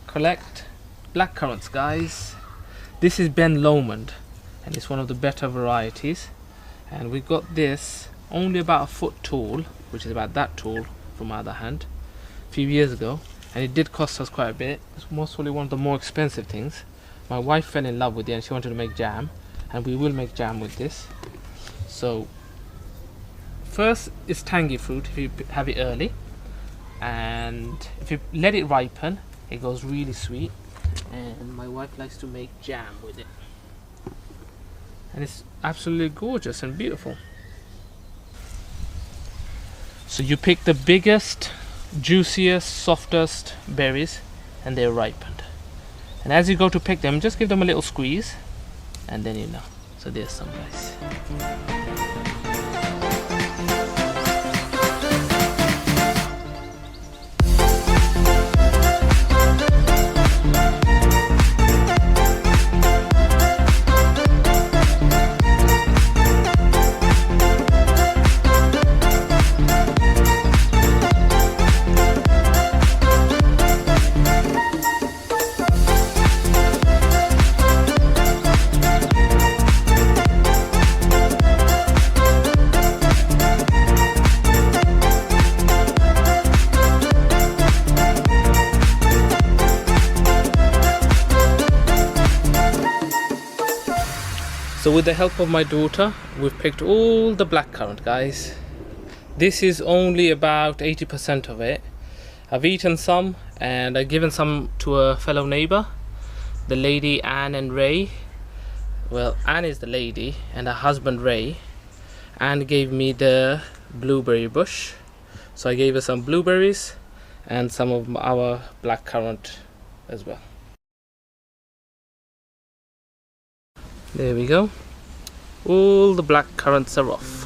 collect blackcurrants, guys. This is Ben Lomond and it's one of the better varieties, and we got this only about a foot tall, which is about that tall from my other hand, a few years ago, and it did cost us quite a bit. It's most probably one of the more expensive things. My wife fell in love with it and she wanted to make jam, and we will make jam with this. So first, it's tangy fruit if you have it early, and if you let it ripen it goes really sweet, and my wife likes to make jam with it, and it's absolutely gorgeous and beautiful. So you pick the biggest, juiciest, softest berries and they're ripened, and as you go to pick them, just give them a little squeeze and then you know. So there's some, guys. So with the help of my daughter, we've picked all the blackcurrant, guys. This is only about 80% of it. I've eaten some and I've given some to a fellow neighbor, the lady Anne and Ray. Well, Anne is the lady and her husband Ray. Anne gave me the blueberry bush, so I gave her some blueberries and some of our blackcurrant as well. There we go. All the black currants are off.